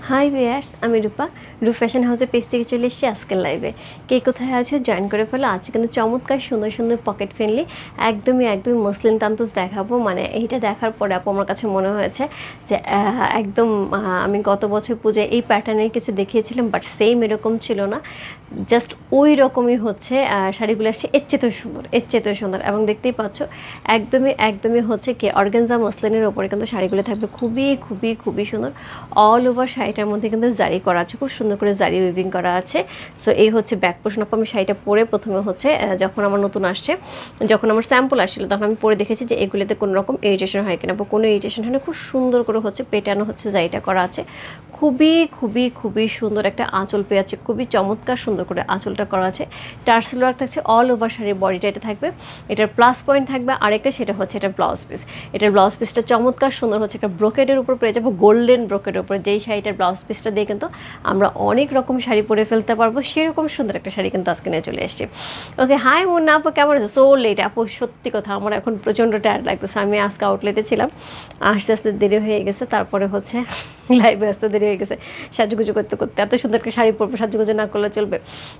Hi viewers, আমি রূপা। রূপ fashion হাউসের পেজ থেকে চলে এসেছি আজকের লাইভে। কে কোথায় আছো জয়েন করে ফেলো। আজকে কিন্তু চমৎকার সুন্দর সুন্দর পকেট ফ্রেন্ডলি একদমই মসলিন তান্তুস দেখাবো। মানে এইটা দেখার পরে আপু আমার কাছে মনে হয়েছে যে আমি গত বছর পূজায় এই প্যাটার্নের কিছু দেখিয়েছিলাম, বাট সেম এরকম ছিল না, জাস্ট ওই রকমই হচ্ছে। শাড়িগুলো আসছে এর চেয়েতেও সুন্দর এবং দেখতেই পাচ্ছ একদমই হচ্ছে কি অর্গানজা মসলিনের ওপরে কিন্তু শাড়িগুলো থাকবে খুবই সুন্দর। অল ওভার শাড়িটার মধ্যে কিন্তু জারি করা আছে, খুব সুন্দর করে জারি উইভিং করা আছে। সো এই হচ্ছে ব্যাক পোর্শন। আপু আমি শাড়িটা পরে প্রথমে হচ্ছে যখন আমার নতুন আসছে, যখন আমার স্যাম্পল আসছিল তখন আমি পরে দেখেছি যে এগুলোতে কোনো রকম ইরিটেশন হয় কিনা। কোনো ইরিটেশন হয় না, খুব সুন্দর করে হচ্ছে পেটানো হচ্ছে জারিটা করা আছে। খুবই সুন্দর একটা আঁচল পেয়ে আছে, খুবই চমৎকার সুন্দর করে আঁচলটা করা আছে। টার্সেল ওয়ার্ক থাকছে অল ওভার শাড়ির বডিটা, এটা থাকবে। এটার প্লাস পয়েন্ট থাকবে আরেকটা, সেটা হচ্ছে এটা ব্লাউজ পিস। এটার ব্লাউজ পিসটা চমৎকার সুন্দর হচ্ছে একটা ব্রোকেডের উপর পেয়ে যাবো, গোল্ডেন ব্রোকেডের উপর। যেই শাড়িটার ব্লাউজ পিসটা দিয়ে কিন্তু আমরা অনেক রকম শাড়ি পরে ফেলতে পারবো, সেরকম সুন্দর একটা শাড়ি কিন্তু আজকে নিয়ে চলে এসেছি। ওকে, হাই মুন্না আপু, কেমন আছে? সো লেট আপু, সত্যি কথা আমার এখন প্রচণ্ড টায়ার্ড লাগতেছে। আমি আজকে আউটলেটে ছিলাম, আস্তে আস্তে দেরি হয়ে গেছে, তারপরে হচ্ছে লাইভে আসতে দেরি হয়ে গেছে সাজুগুজু করতে করতে। এত সুন্দর একটা শাড়ি পরবো, সাজুগুজু না করলে চলবে।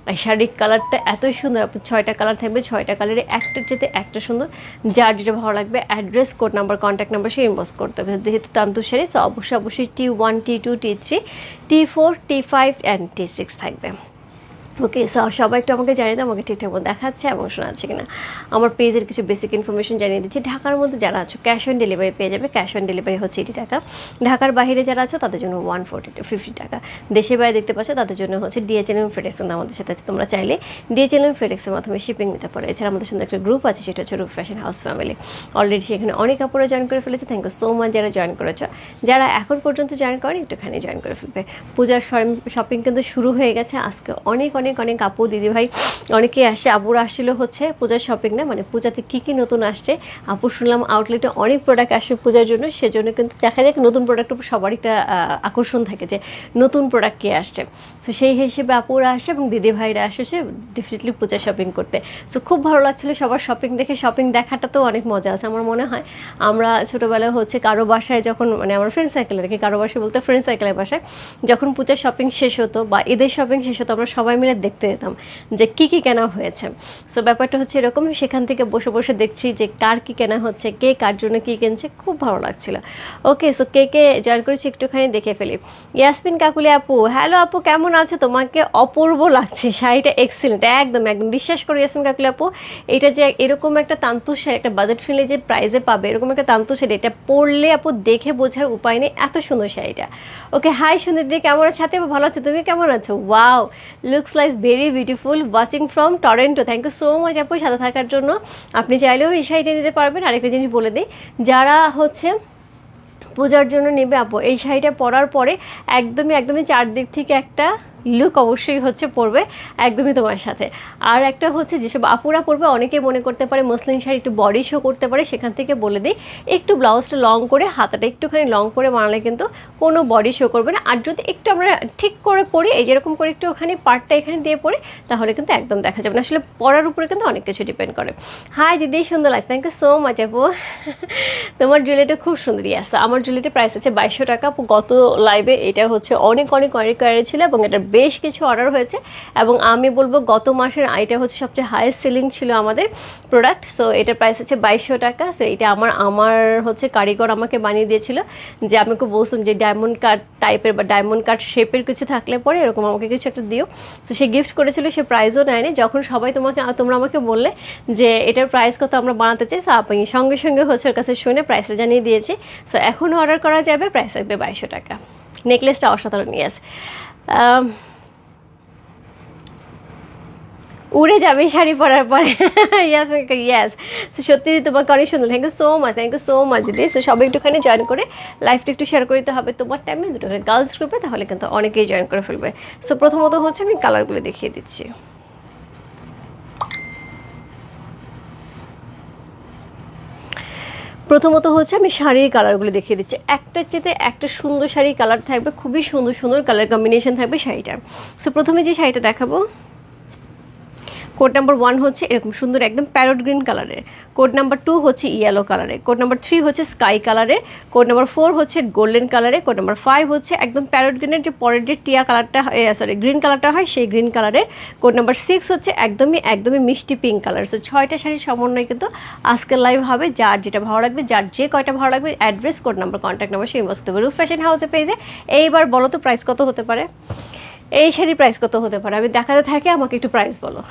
আর শাড়ির কালারটা এত সুন্দর আপু, 6টা কালার থাকবে, 6টা কালারে একটার চেয়ে একটা সুন্দর। যার যেটা ভালো লাগবে address, code number, contact number সে ইনবক্স করতে হবে। যেহেতু তান্তু শাড়ি, তো অবশ্যই T1 T2 T3 T4 T5 and T6 থাকবে। ওকে, সবাই একটু আমাকে জানিয়ে দাও আমাকে ঠিকঠাক মতো দেখাচ্ছে এবং শোনাচ্ছে কিনা। আমার পেজের কিছু বেসিক ইনফরমেশন জানিয়ে দিচ্ছি। ঢাকার মধ্যে যারা আছো ক্যাশ অন ডেলিভারি পেয়ে যাবে। ক্যাশ অন ডেলিভারি হচ্ছে 80 টাকা। ঢাকার বাইরে যারা আছো তাদের জন্য 150 টাকা। দেশের বাইরে দেখতে পাচ্ছ তাদের জন্য হচ্ছে DHL এবং ফেডেক্স আমাদের সাথে আছে। তোমরা চাইলে DHL এবং ফেডেক্সের মাধ্যমে শিপিং নিতে পারো। এছাড়া আমাদের সঙ্গে একটা গ্রুপ আছে, সেটা হচ্ছে রূপ ফ্যাশন হাউস ফ্যামিলি। অলরেডি সেখানে অনেক আপুরা জয়েন করে ফেলেছে। থ্যাংক ইউ সো মাচ যারা জয়েন করেছো। যারা এখন পর্যন্ত জয়েন করেন একটুখানি জয়েন করে ফেলবে। পূজার শপিং কিন্তু শুরু হয়ে গেছে। আজকে অনেক আপু দিদি ভাই অনেকেই আসে। আপুরা আসছিল হচ্ছে পূজার শপিং না, মানে পূজাতে কী নতুন আসছে। আপু শুনলাম আউটলেটে অনেক প্রোডাক্ট আসে পূজার জন্য, সেজন্য কিন্তু দেখা যায় নতুন প্রোডাক্টের উপর সবারই একটা আকর্ষণ থাকে যে নতুন প্রোডাক্ট কে আসছে। সো সেই হিসেবে আপুরা আসে এবং দিদি ভাইরা আসে ডেফিনেটলি পূজা শপিং করতে। সো খুব ভালো লাগছিলো সবার শপিং দেখে। শপিং দেখাটাতেও অনেক মজা আছে। আমার মনে হয় আমরা ছোটোবেলায় হচ্ছে কারো বাসায় যখন, মানে আমার ফ্রেন্ড সার্কেলের কি, কারো বাসায় বলতে ফ্রেন্ড সার্কেলের বাসায় যখন পূজার শপিং শেষ হতো বা ঈদের শপিং শেষ হতো, আমরা সবাই মিলে দেখতে যেতাম যে কী কেনা হয়েছে। সো ব্যাপারটা হচ্ছে এরকম, সেখান থেকে বসে বসে দেখছি যে কার কী কেনা হচ্ছে, কে কার জন্য কী কিনছে, খুব ভালো লাগছিল। ওকে, সো কে জয়েন করেছি একটুখানি দেখে ফেলি। ইয়াসমিন কাকুলি আপু, হ্যালো আপু, কেমন আছো? তোমাকে অপূর্ব লাগছে, শাড়িটা এক্সিলেন্ট, একদম বিশ্বাস করো ইয়াসমিন কাকুলি আপু, এটা যে এরকম একটা তান্তু শাড়ি, একটা বাজেট ফ্রেন্ডলি যে প্রাইসে পাবে এরকম একটা তান্তু শাড়ি, এটা পরলে আপু দেখে বোঝার উপায় নেই, এত সুন্দর শাড়িটা। ওকে, হাই সুন্দর দিদি, কেমন আছো? সাথে ভালো আছো, তুমি কেমন আছো? Wow, looks like very beautiful, watching from Toronto. Thank you so much আপু সাথে থাকার জন্য। আপনি চাইলেও এই শাড়িটা নিতে পারবেন। আরেকটা জিনিস বলে দিই, যারা হচ্ছে পূজার জন্য নেবে আপু, এই শাড়িটা পরার পরে একদমই চারদিক থেকে একটা লুক অবশ্যই হচ্ছে পরবে একদমই তোমার সাথে। আর একটা হচ্ছে যেসব আপুরা পরবে, অনেকে মনে করতে পারে মসলিন শাড়ি একটু বডি শো করতে পারে, সেখান থেকে বলে দিই একটু ব্লাউজটা লং করে, হাতাটা একটুখানি লং করে বানালে কিন্তু কোনো বডি শো করবে না। আর যদি একটু আমরা ঠিক করে পরি, এই যেরকম করে একটু ওখানে পার্টটা এখানে দিয়ে পরি, তাহলে কিন্তু একদম দেখা যাবে না। আসলে পরার উপরে কিন্তু অনেক কিছু ডিপেন্ড করে। হাই দিদি, সুন্দর লাগছে, থ্যাংক ইউ সো মাচ আপু। তোমার জুয়েলারিটা খুব সুন্দর। আছে আমার জুয়েলারিটা প্রাইস আছে 2200 টাকা। গত লাইভে এটা হচ্ছে অনেক কোয়ারি ছিল এবং এটা বেশ কিছু অর্ডার হয়েছে, এবং আমি বলবো গত মাসের এটা হচ্ছে সবচেয়ে হাইয়েস্ট সেলিং ছিল আমাদের প্রোডাক্ট। সো এটার প্রাইস হচ্ছে 2200 টাকা। সো এটা আমার হচ্ছে কারিগর আমাকে বানিয়ে দিয়েছিল, যে আমাকে বলছিলাম যে ডায়মন্ড কাট টাইপের বা ডায়মন্ড কাট শেপের কিছু থাকলে পরে এরকম আমাকে কিছু একটা দিও। সো সে গিফট করেছিল, সে প্রাইজও নেয়নি। যখন সবাই তোমরা আমাকে বললে যে এটার প্রাইস কত আমরা বানাতে চাই, সো আপনি সঙ্গে হচ্ছে ওর কাছে শুনে প্রাইসটা জানিয়ে দিয়েছি। সো এখনও অর্ডার করা যাবে, প্রাইস থাকবে 2200 টাকা। নেকলেসটা অসাধারণ, ইয়াস, উড়ে যাবে শাড়ি পরার পরে। ইয়াস ইয়াস, সো সত্যি তোমাকে অনেক সুন্দর, থ্যাংক ইউ সো মাচ দিদি। সো সবাই একটুখানি জয়েন করে লাইভটা একটু শেয়ার করতে হবে তোমার টাইমে, দুটো করে গার্লস গ্রুপে, তাহলে কিন্তু অনেকেই জয়েন করে ফেলবে। সো প্রথমত হচ্ছে আমি কালারগুলো দেখিয়ে দিচ্ছি। প্রথমত হচ্ছে আমি শাড়ির কালারগুলো দেখিয়ে দিচ্ছি। একটার চেয়ে একটা সুন্দর শাড়ির কালার থাকবে, খুবই সুন্দর কালার কম্বিনেশন থাকবে শাড়িটার। সো প্রথমে যে শাড়িটা দেখাবো, কোড নাম্বার 1 হচ্ছে এরকম সুন্দর একদম প্যারট গ্রিন কালারের, কোড নাম্বার 2 হচ্ছে ইয়েলো কালারের, কোড নাম্বার 3 হচ্ছে স্কাই কালারের, কোড নাম্বার 4 হচ্ছে গোল্ডেন কালারের, কোড নাম্বার 5 হচ্ছে একদম প্যারট গ্রিনের যে পরের যে টিয়া কালারটা সরি গ্রিন কালারটা হয় সেই গ্রিন কালারের, কোড নাম্বার 6 হচ্ছে একদমই একদমই মিষ্টি পিঙ্ক কালার। সো 6টা শাড়ির সমন্বয় কিন্তু আজকের লাইভ হবে। যার যেটা ভালো লাগবে, যার যে কয়টা ভালো লাগবে, address, code number, contact number সেই মস্ত রূপ ফ্যাশন হাউসের পেজে। এইবার বলো তো প্রাইস কত হতে পারে, এই শাড়ির প্রাইস কত হতে পারে? আমি দেখাতে থাকি, আমাকে একটু প্রাইস বলো।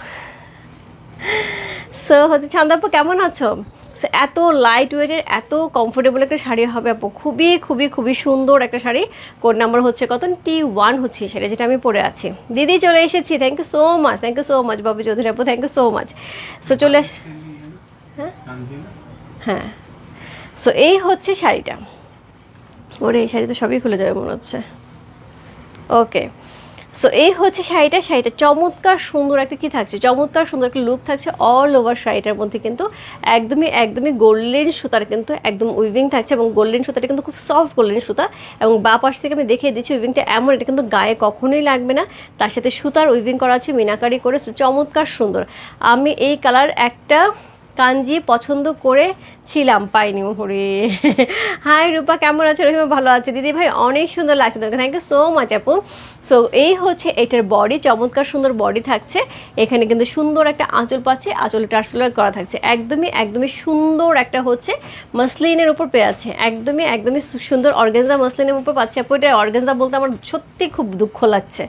সো হচ্ছে ছান্দাপু কেমন আছো? এত লাইট ওয়েটের এত কমফোর্টেবল একটা শাড়ি হবে আপু, খুবই খুবই খুবই সুন্দর একটা শাড়ি। কোড নাম্বার হচ্ছে কত, T1 হচ্ছে এই শাড়ি যেটা আমি পরে আছি। দিদি চলে এসেছি, thank you so much, thank you so much Babu Chowdhury আপু, thank you so much. So চলে হ্যাঁ হ্যাঁ, সো এই হচ্ছে শাড়িটা। ওরে এই শাড়ি তো সবই খুলে যাবে মনে হচ্ছে। ওকে, সো এই হচ্ছে শাড়িটা। শাড়িটা চমৎকার সুন্দর একটা কী থাকছে, চমৎকার সুন্দর একটা লুক থাকছে অল ওভার শাড়িটার মধ্যে। কিন্তু একদমই একদমই গোল্ডেন সুতার কিন্তু একদম উইভিং থাকছে, এবং গোল্ডেন সুতাটা কিন্তু খুব সফট গোল্ডেন সুতা। এবং বা পাশ থেকে আমি দেখিয়ে দিচ্ছি উইভিংটা এমন, এটা কিন্তু গায়ে কখনোই লাগবে না। তার সাথে সুতার উইভিং করা আছে মিনাকারি করে, চমৎকার সুন্দর। আমি এই কালার একটা কাঞ্জি পছন্দ করেছিলাম, পাইনি। ওরে হাই রূপা কেমন আছো? রহিমা ভালো আছে। দিদি ভাই অনেক সুন্দর লাগছে তোমাকে, থ্যাংক ইউ সো মাচ আপু। সো এই হচ্ছে এটার বডি, চমৎকার সুন্দর বডি থাকছে। এখানে কিন্তু সুন্দর একটা আঁচল পাচ্ছে, আঁচলে টার্সেলার করা থাকছে। একদমই একদমই সুন্দর একটা হচ্ছে মাসলিনের উপর পেয়ে আছে, একদমই একদমই সুন্দর অর্গানজা মাসলিনের উপর পাচ্ছে আপু। এটা অর্গানজা বলতে আমার সত্যি খুব দুঃখ লাগছে।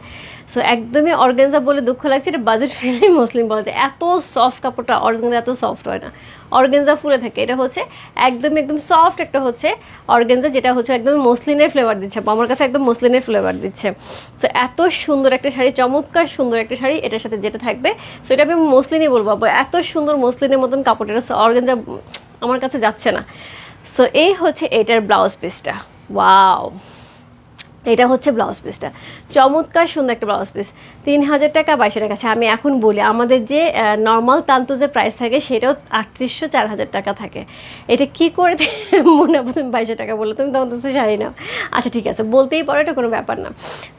সো একদমই অর্গানজা বলে দুঃখ লাগছে, এটা বাজেট ফ্রেন্ডলি মুসলিম বলতে। এত সফট কাপড়টা, অর্গানজা এত সফট হয় না, অর্গানজা ফুলে থাকে। এটা হচ্ছে একদমই একদম সফট একটা হচ্ছে অর্গানজা, যেটা হচ্ছে একদম মসলিনের ফ্লেভার দিচ্ছে, আমার কাছে একদম মসলিনের ফ্লেভার দিচ্ছে। সো এত সুন্দর একটা শাড়ি, চমৎকার সুন্দর একটা শাড়ি। এটার সাথে যেটা থাকবে, সো এটা আমি মসলিনই বলবো, এত সুন্দর মসলিনের মতন কাপড়, এটা অর্গানজা আমার কাছে যাচ্ছে না। সো এই হচ্ছে এটার ব্লাউজ পিসটা, ওয়াও, এটা হচ্ছে ব্লাউজ পিসটা, চমৎকার সুন্দর একটা ব্লাউজ পিস। 3000 টাকা 2200 টাকা আছে। আমি এখন বলি আমাদের যে নর্মাল তান্তু যে প্রাইস থাকে সেটাও 3800 4000 টাকা থাকে। এটা কি করে মনে হবে তুমি 2200 টাকা বললে, তুমি তোমার কাছে শাড়ি নাও। আচ্ছা ঠিক আছে, বলতেই পারো, এটা কোনো ব্যাপার না।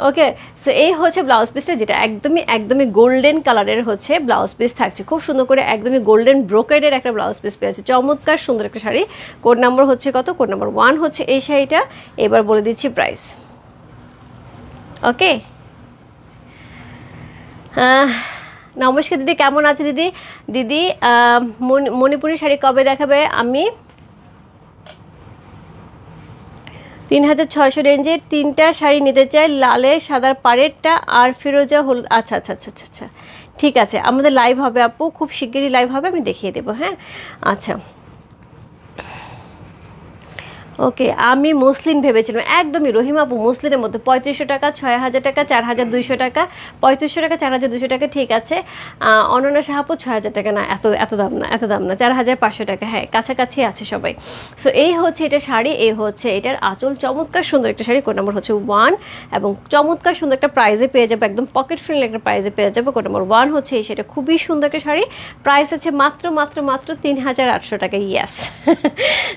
ওকে, সো এই হচ্ছে ব্লাউজ পিসটা, যেটা একদমই একদমই গোল্ডেন কালারের হচ্ছে ব্লাউজ পিস থাকছে, খুব সুন্দর করে একদমই গোল্ডেন ব্রোকেডের একটা ব্লাউজ পিস পেয়েছে, চমৎকার সুন্দর একটা শাড়ি। কোড নাম্বার হচ্ছে কত, কোড নাম্বার 1 হচ্ছে এই শাড়িটা। এবার বলে দিচ্ছি প্রাইস। ওকে, নমস্কার দিদি, কেমন আছে দিদি? দিদি মণিপুরি শাড়ি কবে দেখাবে? আমি 3600 রেঞ্জের 3টা শাড়ি নিতে চাই, লালে সাদার পাড়েরটা আর ফিরোজা হলুদ। আচ্ছা আচ্ছা আচ্ছা আচ্ছা আচ্ছা, ঠিক আছে, আমাদের লাইভ হবে আপু, খুব শিগগিরই লাইভ হবে, আমি দেখিয়ে দেবো। হ্যাঁ আচ্ছা, ওকে, আমি মসলিন ভেবেছিলাম, একদমই রহিম আপু মুসলিনের মধ্যে 3500 টাকা, 6000 টাকা, 4200 টাকা, 3500 টাকা, 4200 টাকা, ঠিক আছে। অনন্যা সাহাপু 6000 টাকা, না এত এত দাম না, এত দাম না, 4500 টাকা, হ্যাঁ কাছাকাছি আছে সবাই। সো এই হচ্ছে এটা শাড়ি, এই হচ্ছে এটার আঁচল, চমৎকার সুন্দর একটা শাড়ি। কোড নাম্বার হচ্ছে 1, এবং চমৎকার সুন্দর একটা প্রাইজে পেয়ে যাবে, একদম পকেট ফ্রেন্ডলি একটা প্রাইজে পেয়ে যাবে। কোড নাম্বার 1 হচ্ছে এই সেটা, খুবই সুন্দর একটা শাড়ি। প্রাইস আছে মাত্র মাত্র মাত্র 3800 টাকা, ইয়াস।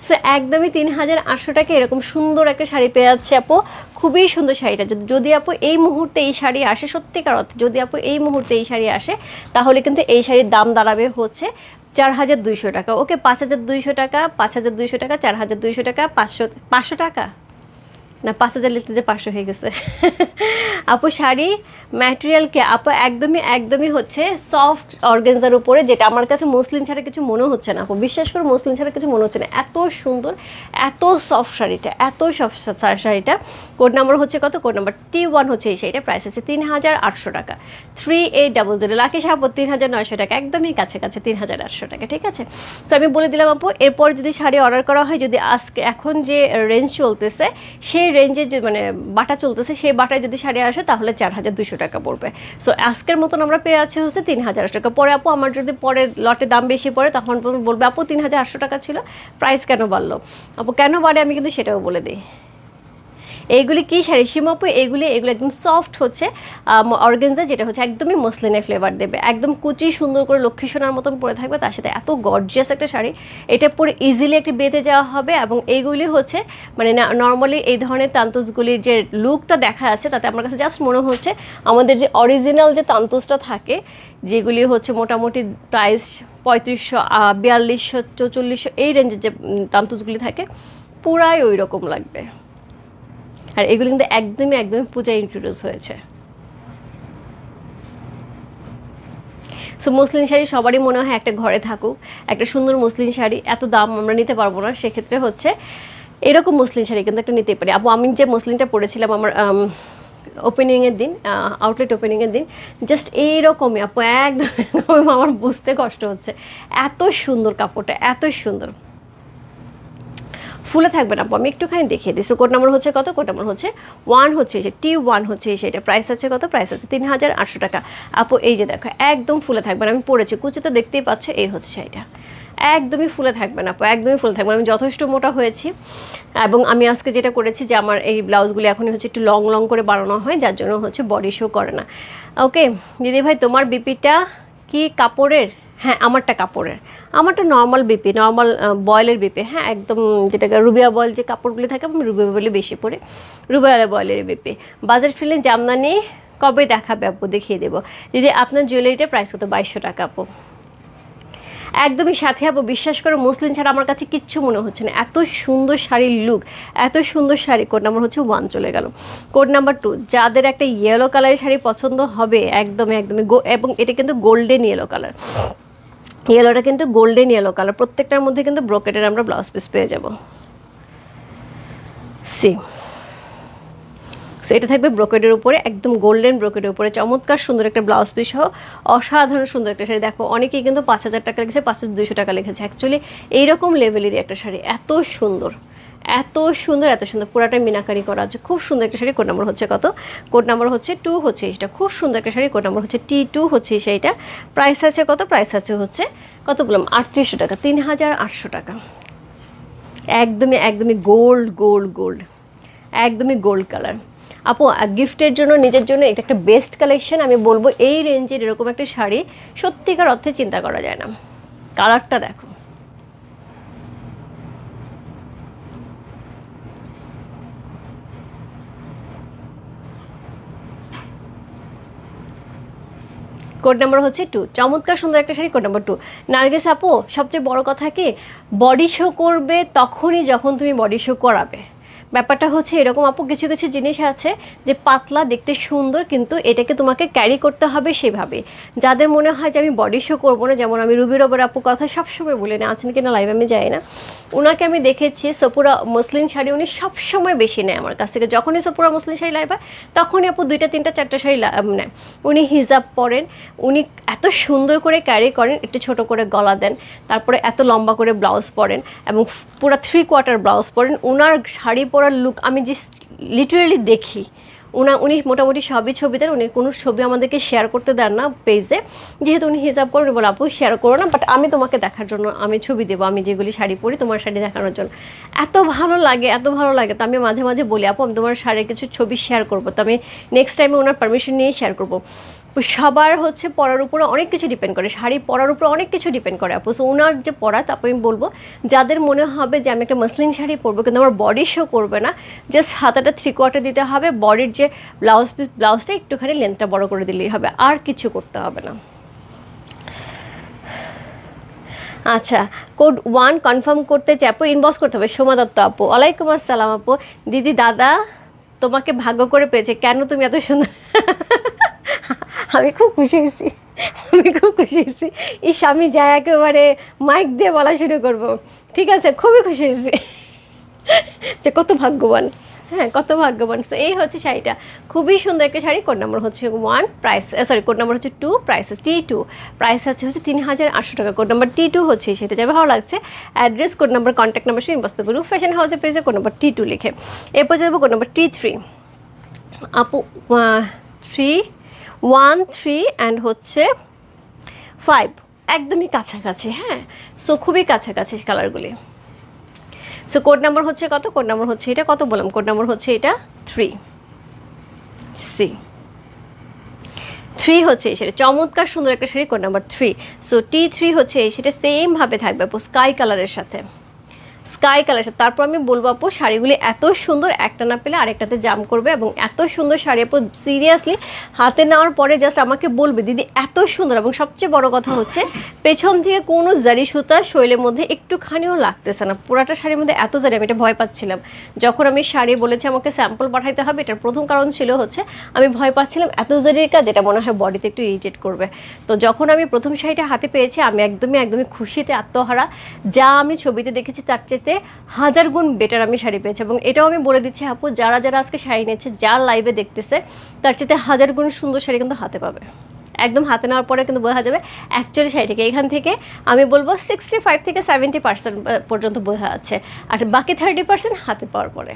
সো একদমই 3800 টাকা এরকম সুন্দর একটা শাড়ি পেয়ে যাচ্ছে আপু, খুবই সুন্দর শাড়িটা। যদি আপু এই মুহূর্তে এই শাড়ি আসে, সত্যিকার অর্থে যদি আপু এই মুহূর্তে এই শাড়ি আসে, তাহলে কিন্তু এই শাড়ির দাম দাঁড়াবে হচ্ছে 4200 টাকা। ওকে, 5200 টাকা, 5200 টাকা, 4200 টাকা, 500 টাকা না, 5000 লিখতে যে 500 হয়ে গেছে। আপু শাড়ি ম্যাটেরিয়াল আপু একদমই একদমই হচ্ছে সফট অর্গানজার উপরে, যেটা আমার কাছে মসলিন ছাড়া কিছু মনে হচ্ছে না আপু, বিশ্বাস করে মসলিন ছাড়া কিছু মনে হচ্ছে না, এত সুন্দর এত সফট শাড়িটা, এত সফট শাড়িটা। কোড নাম্বার হচ্ছে কত, কোড নাম্বার T1 হচ্ছে এই শাড়িটা, প্রাইস আছে 3800 টাকা, 3800। লাকি সাহাপু 3900 টাকা, একদমই কাছাকাছি 3800 টাকা, ঠিক আছে। তো আমি বলে দিলাম আপু, এরপর যদি শাড়ি অর্ডার করা হয়, যদি আজকে এখন যে রেঞ্জ চলতেছে সেই রেঞ্জে মানে বাটা চলতেছে, সেই বাটায় যদি শাড়ি আসে তাহলে 4200 টাকা পড়বে। সো আজকের মতন আমরা পেয়ে আছি হচ্ছে 3000 টাকা। পরে আপু আমার যদি পরে লটে দাম বেশি পড়ে, তখন বলবে আপু 3800 টাকা ছিল, প্রাইস কেন বাড়লো? আপু কেন বাড়ে আমি কিন্তু সেটাও বলে দিই। এইগুলি কি শাড়ি সীমাপু, এগুলো একদম সফট হচ্ছে অর্গানজা, যেটা হচ্ছে একদমই মসলিনের ফ্লেভার দেবে, একদম কুচি সুন্দর করে লক্ষ্মী সোনার মতন পরে থাকবে, তার সাথে এত গর্জিয়াস একটা শাড়ি, এটা পরে ইজিলি একটি বেঁধে যাওয়া হবে। এবং এইগুলি হচ্ছে মানে নর্মালি এই ধরনের তান্তুজগুলির যে লুকটা দেখা যাচ্ছে তাতে আমার কাছে জাস্ট মনে হচ্ছে আমাদের যে অরিজিনাল যে তান্তুজটা থাকে, যেগুলি হচ্ছে মোটামুটি প্রাইস 3500, 4200, 4400 এই রেঞ্জের যে তান্তুজগুলি থাকে পুরাই ওই রকম লাগবে। আর এগুলো কিন্তু একদমই পূজায় ইন্ট্রোডিউস হয়েছে। সো মসলিন শাড়ি সবারই মনে হয় একটা ঘরে থাকুক, একটা সুন্দর মসলিন শাড়ি, এত দাম আমরা নিতে পারবো না, সেক্ষেত্রে হচ্ছে এরকম মসলিন শাড়ি কিন্তু একটা নিতে পারি। আপু আমি যে মসলিনটা পরেছিলাম আমার ওপেনিংয়ের দিন, আউটলেট ওপেনিংয়ের দিন, জাস্ট এইরকমই আপু, একদম আমার বুঝতে কষ্ট হচ্ছে, এত সুন্দর কাপড়টা, এত সুন্দর, ফুলে থাকবে না আপু। আমি একটুখানি দেখিয়ে দিই। সো কোড নাম্বার হচ্ছে কত? কোড নাম্বার হচ্ছে 1, হচ্ছে যে T1 হচ্ছে সেটা, প্রাইস আছে কত? প্রাইস আছে 3800 টাকা আপু। এই যে দেখো একদম ফুলে থাকবে না, আমি পরেছি, কুচি তো দেখতেই পাচ্ছ, এই হচ্ছে শাড়িটা, একদমই ফুলে থাকবে না আপু, একদমই ফুলে থাকবে। আমি যথেষ্ট মোটা হয়েছি, এবং আমি আজকে যেটা করেছি যে আমার এই ব্লাউজগুলি এখনই হচ্ছে একটু লং লং করে বানানো হয়, যার জন্য হচ্ছে বডি শো করে না। ওকে দিদি ভাই, তোমার বিপিটা কি কাপড়ের? হ্যাঁ আমারটা কাপড়ের, আমারটা নর্মাল বিপি, নর্মাল বয়েলের বিপি, হ্যাঁ একদম, যেটাকে রুবিয়া বয়েল যে কাপড়গুলি থাকে আমি রুবিয়া বয়েলে বেশি পরে, রুবিয়া বয়েলের বিপি। বাজার ফিল্ম জামদানি কবে দেখাবে আপু? দেখিয়ে দেবো দিদি। আপনার জুয়েলারিটার প্রাইস কত? 2200 টাকা আপু। একদমই সাথে আপু, বিশ্বাস করো মসলিন ছাড়া আমার কাছে কিচ্ছু মনে হচ্ছে না, এত সুন্দর শাড়ির লুক, এত সুন্দর শাড়ি। কোড নাম্বার হচ্ছে 1 চলে গেল। কোড নাম্বার 2, যাদের একটা ইয়েলো কালারের শাড়ি পছন্দ হবে, একদমই এবং এটা কিন্তু গোল্ডেন ইয়েলো কালার, ইয়েলোটা কিন্তু গোল্ডেন ইয়েলো কালার, প্রত্যেকটার মধ্যে কিন্তু ব্রোকেটের আমরা ব্লাউজ পিস পেয়ে যাব। সি সো এটা থাকবে ব্রোকেটের উপরে, একদম গোল্ডেন ব্রোকেটের উপরে চমৎকার সুন্দর একটা ব্লাউজ পিস সহ অসাধারণ সুন্দর একটা শাড়ি। দেখো অনেকেই কিন্তু 5000 টাকা লিখেছে, 5200 টাকা লিখেছে, অ্যাকচুয়ালি এইরকম লেভেলেরই একটা শাড়ি, এত সুন্দর, এত সুন্দর, এত সুন্দর, পুরাটাই মিনাকারি করা আছে, খুব সুন্দর একটা শাড়ি। কোড নাম্বার হচ্ছে কত? কোড নাম্বার হচ্ছে 2 হচ্ছে এটা, খুব সুন্দর একটা শাড়ি। কোড নাম্বার হচ্ছে T2 হচ্ছে সেইটা, প্রাইস আছে কত? প্রাইস আছে হচ্ছে কত বললাম? 3800 টাকা, 3800 টাকা। একদমই গোল্ড গোল্ড গোল্ড, একদমই গোল্ড কালার আপু। গিফটের জন্য, নিজের জন্য এটা একটা বেস্ট কালেকশন আমি বলবো। এই রেঞ্জের এরকম একটা শাড়ি সত্যিকার অর্থে চিন্তা করা যায় না। কালারটা দেখো, কোড নাম্বার হচ্ছে 2, চমৎকার সুন্দর একটা শাড়ি। Code number 2। নার্গিস আপু, সবচেয়ে বড় কথা কি, বডি শো করবে তখনই যখন তুমি বডি শো করাবে। ব্যাপারটা হচ্ছে এরকম আপু, কিছু কিছু জিনিস আছে যে পাতলা দেখতে সুন্দর, কিন্তু এটাকে তোমাকে ক্যারি করতে হবে সেভাবে। যাদের মনে হয় যে আমি বডি শো করবো না, যেমন আমি রুবি রবের আপু কথা সবসময় বলি না, আছেন কিনা লাইভ আমি যাই না, ওনাকে আমি দেখেছি সপুরা মসলিন শাড়ি উনি সবসময় বেশি নেয় আমার কাছ থেকে। যখনই সপুরা মসলিন শাড়ি লাইভ হয় তখনই আপু 2টা 3টা 4টা শাড়ি নেয়। উনি হিজাব পরেন, উনি এত সুন্দর করে ক্যারি করেন, একটু ছোট করে গলা দেন, তারপরে এত লম্বা করে ব্লাউজ পরেন, এবং পুরো 3/4 ব্লাউজ পরেন। ওনার শাড়ি পরার লুক আমি জাস্ট লিটারেলি দেখি। উনি মোটামুটি সবই ছবি দেন, উনি কোনো ছবি আমাদেরকে শেয়ার করতে দেন না পেজে, যেহেতু উনি হিসাব করেন, বলে আপু শেয়ার করো না, বাট আমি তোমাকে দেখার জন্য আমি ছবি দেবো, আমি যেগুলি শাড়ি পরি তোমার শাড়ি দেখানোর জন্য। এত ভালো লাগে, এত ভালো লাগে, তো আমি মাঝে মাঝে বলি আপু আমি তোমার শাড়ির কিছু ছবি শেয়ার করবো, তো আমি নেক্সট টাইমে ওনার পারমিশন নিয়েই শেয়ার করবো। সবার হচ্ছে পরার উপরে অনেক কিছু ডিপেন্ড করে, শাড়ি পরার উপরে অনেক কিছু ডিপেন্ড করে আপু। সো ওনার যে পরা, তারপর আমি বলবো যাদের মনে হবে যে আমি একটা মসলিন শাড়ি পরবো কিন্তু আমার বডি শো করবে না, জাস্ট হাতাটা 3/4 দিতে হবে, বডির যে ব্লাউজটা একটুখানি লেন্থটা বড় করে দিলেই হবে, আর কিছু করতে হবে না। আচ্ছা, কোড 1 কনফার্ম করতে চাই আপু, ইনবক্স করতে হবে। সোমা দত্ত আপু, ওয়ালাইকুম আসসালাম আপু। দিদি দাদা তোমাকে ভাগ্য করে পেয়েছে, কেন তুমি এত সুন্দর? আমি খুব খুশি হয়েছি, আমি খুব খুশি হয়েছি। ইস, আমি যাই একেবারে মাইক দিয়ে বলা শুরু করবো। ঠিক আছে, খুবই খুশি হয়েছি যে কত ভাগ্যবান, হ্যাঁ কত ভাগ্যবান। তো এই হচ্ছে শাড়িটা, খুবই সুন্দর একটা শাড়ি। কোড নাম্বার হচ্ছে 1, প্রাইস কোড নাম্বার হচ্ছে 2, প্রাইস T2, প্রাইস আছে হচ্ছে 3800 টাকা। কোড নাম্বার T2 হচ্ছে সেটা, যাবে ভালো লাগছে। Address, code number, contact number সে ইনবক্স করবে। রূপ ফ্যাশন হাউসের পেজে কোড নাম্বার T2 লিখে। এরপর যাবো কোড নাম্বার T3 আপু, 3 অ্যান্ড হচ্ছে 5, একদমই কাছাকাছি, হ্যাঁ। সো খুবই কাছাকাছি কালারগুলি। সো কোড নাম্বার হচ্ছে কত, কোড নাম্বার হচ্ছে এটা, কত বললাম, কোড নাম্বার হচ্ছে এটা 3 সি 3 হচ্ছে এই সেটা, চমৎকার সুন্দর একটা sari, code number 3। So T3 হচ্ছে এই সেটা, সেমভাবে থাকবে আপু স্কাই কালারের সাথে, স্কাই কালার। তারপর আমি বলবো আপু শাড়িগুলি এত সুন্দর, একটা না পেলে আরেকটাতে জাম করবে, এবং এত সুন্দর শাড়ি আপু সিরিয়াসলি হাতে নেওয়ার পরে জাস্ট আমাকে বলবে দিদি এত সুন্দর। এবং সবচেয়ে বড় কথা হচ্ছে পেছন থেকে কোনো জারি সুতা শৈলের মধ্যে একটুখানিও লাগতেছে না, পুরাটা শাড়ির মধ্যে এত জারি, আমি এটা ভয় পাচ্ছিলাম যখন আমি শাড়ি বলেছি আমাকে স্যাম্পল পাঠাইতে হবে। এটার প্রথম কারণ ছিল হচ্ছে আমি ভয় পাচ্ছিলাম এত জারির কাজ, যেটা মনে হয় বডিতে একটু ইরিটেট করবে। তো যখন আমি প্রথম শাড়িটা হাতে পেয়েছি আমি একদমই খুশিতে আত্মহারা, যা আমি ছবিতে দেখেছি তার চেয়ে 1000 গুণ বেটার আমি শাড়ি পেয়েছি। এবং এটাও আমি বলে দিচ্ছি আপু, যারা যারা আজকে শাড়ি নিচ্ছে, যার লাইভে দেখতেছে, তার চেয়ে 1000 গুণ সুন্দর শাড়ি কিন্তু হাতে পাবে। একদম হাতে নেওয়ার পরে কিন্তু বোঝা যাবে অ্যাকচুয়ালি শাড়িটাকে। এখান থেকে আমি বলবো 65 থেকে 70% পর্যন্ত বোঝা যাচ্ছে, আর বাকি 30% হাতে পাওয়ার পরে।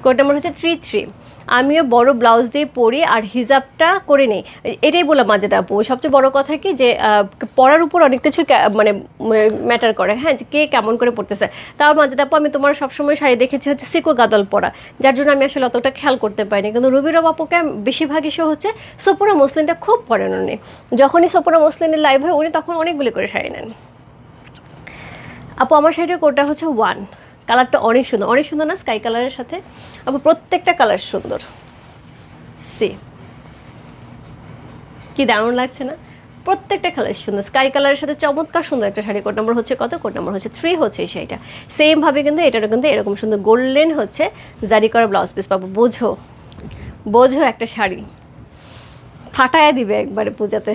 কোড নাম্বার হচ্ছে 33। আমিও বড় ব্লাউজ দিয়ে পরি আর হিজাবটা করে নেই, এটাই বললাম মাঝে আপু। সবচেয়ে বড় কথা কি যে পরার উপর অনেক কিছু মানে ম্যাটার করে, হ্যাঁ, যে কে কেমন করে পড়তেছে। তাও মাঝে আপু আমি তোমার সবসময় শাড়ি দেখেছি হচ্ছে সিকো গাদল পরা, যার জন্য আমি আসলে অতটা খেয়াল করতে পারিনি। কিন্তু রুবির আপুকে বেশিরভাগই সে হচ্ছে সোপোরা মসলিনটা খুব পরেন উনি, যখনই সোপোরা মসলিনের লাইভ হয় উনি তখন অনেকগুলি করে শাড়ি নেন। আপু আমার শাড়িটার কোডটা হচ্ছে 1, কালারটা অনেক সুন্দর, অনেক সুন্দর না স্কাই কালারের সাথে আপু, প্রত্যেকটা কালার সুন্দর। সি কি দারুণ লাগছে না, প্রত্যেকটা কালার সুন্দর, স্কাই কালারের সাথে চমৎকার সুন্দর একটা শাড়ি। কোড নাম্বার হচ্ছে কত, কোড নাম্বার হচ্ছে 3 হচ্ছে এই শাড়িটা। সেমভাবে কিন্তু এটারও কিন্তু এরকম সুন্দর গোল্ডেন হচ্ছে জারি করা ব্লাউজ পিস পাবো। বোঝো বোঝো একটা শাড়ি ফাটায় দিবে একবারে পূজাতে।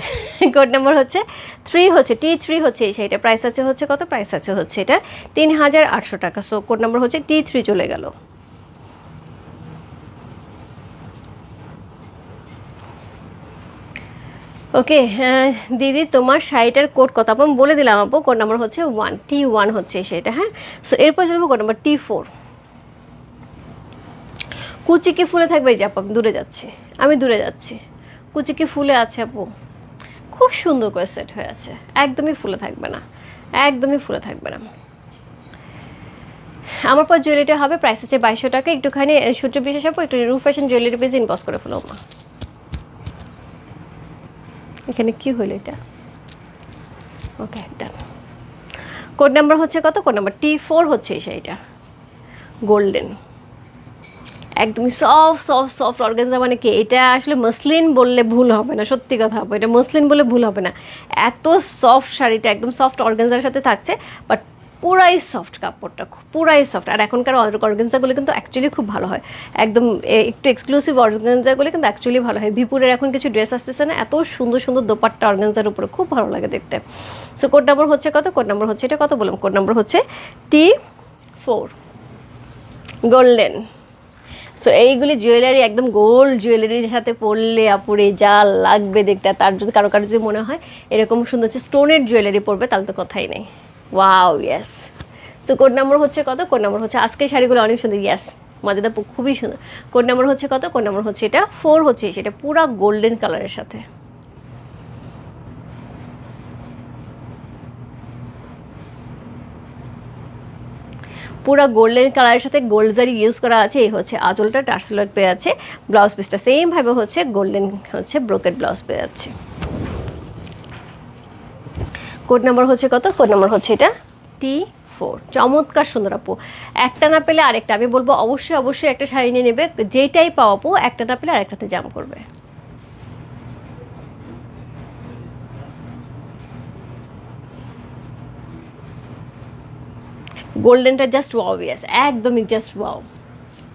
কোড নাম্বার হচ্ছে 3 হচ্ছে, T3 হচ্ছে এই শাড়িটা। প্রাইস আছে হচ্ছে কত, প্রাইস আছে হচ্ছে এটা 3800 টাকা। সো কোড নাম্বার হচ্ছে T3 চলে গেল। ওকে, হ্যাঁ দিদি তোমার শাড়িটার কোড কত, আমি বলে দিলাম আপু, কোড নাম্বার হচ্ছে 1, T1 হচ্ছে সেটা। হ্যাঁ, সো এরপর চলবো কোড নাম্বার T4। কুচি কি ফুলে থাকবে, এই যে আপু আমি দূরে যাচ্ছি, আমি দূরে যাচ্ছি, কুচি কি ফুলে আছে আপু, খুব সুন্দর করে সেট হয়ে আছে, একদমই ফুলে থাকবে না, একদমই ফুলে থাকবে না। আমার পর জুয়েলারিটা হবে, প্রাইস আছে 2200 টাকা। একটুখানি সূর্য বিশেষ আপু একটু রূপ ফ্যাশন জুয়েলারি পেজে ইনবক্স করে ফেলো মা। এখানে কি হলো এটা, ওকে ডান। কোড নাম্বার হচ্ছে কত, কোড নাম্বার T4 হচ্ছে এই শাড়িটা, গোল্ডেন, একদমই সফট সফট সফট অর্গানজা। মানে কি এটা আসলে মসলিন বললে ভুল হবে না, সত্যি কথা হবে, এটা মসলিন বলে ভুল হবে না। এত সফট শাড়িটা একদম সফট অর্গানজার সাথে থাকছে, বাট পুরাই সফট কাপড়টা, পুরাই সফট। আর এখনকার অর্গানজাগুলো কিন্তু অ্যাকচুয়ালি খুব ভালো হয়, একদম একটু এক্সক্লুসিভ অর্গানজাগুলো কিন্তু অ্যাকচুয়ালি ভালো হয়। বিপুলের এখন কিছু ড্রেস আসতেছে না, এত সুন্দর সুন্দর দোপাট্টা অর্গানজার উপরে, খুব ভালো লাগে দেখতে। সো কোড নাম্বার হচ্ছে কত, কোড নাম্বার হচ্ছে এটা, কত বললাম, কোড নাম্বার হচ্ছে T4, গোল্ডেন। সো এইগুলি জুয়েলারি একদম গোল্ড জুয়েলারির সাথে পরলে আপুরে যা লাগবে দেখতে। তার যদি কারো যদি মনে হয় এরকম সুন্দর হচ্ছে স্টোনের জুয়েলারি পরবে, তাহলে তো কথাই নেই। Wow, yes. So code number হচ্ছে কত, কোড নাম্বার হচ্ছে, আজকে শাড়িগুলো অনেক সুন্দর, ইয়েস মজাদা খুবই সুন্দর। কোড নাম্বার হচ্ছে কত, কোড নাম্বার হচ্ছে এটা 4 হচ্ছে সেটা, পুরা গোল্ডেন কালারের সাথে। পুরো গোল্ডেন কালারের সাথে গোল্ড জারি ইউজ করা আছে। এই হচ্ছে আঁচলটা টার্সেলট পেয়ে আছে, ব্লাউজ পিসটা সেমভাবে হচ্ছে গোল্ডেন হচ্ছে ব্রোকেট ব্লাউজ পেয়ে যাচ্ছে। কোড নাম্বার হচ্ছে কত, কোড নাম্বার হচ্ছে এটা T4। চমৎকার সুন্দর আপু, একটা না পেলে আরেকটা, আমি বলবো অবশ্যই অবশ্যই একটা শাড়ি নিয়ে নেবে, যেটাই পাও আপু একটা না পেলে আরেকটাতে জাম করবে। গোল্ডেনটা জাস্ট ওয়াও, ইয়েস একদমই জাস্ট ওয়াও,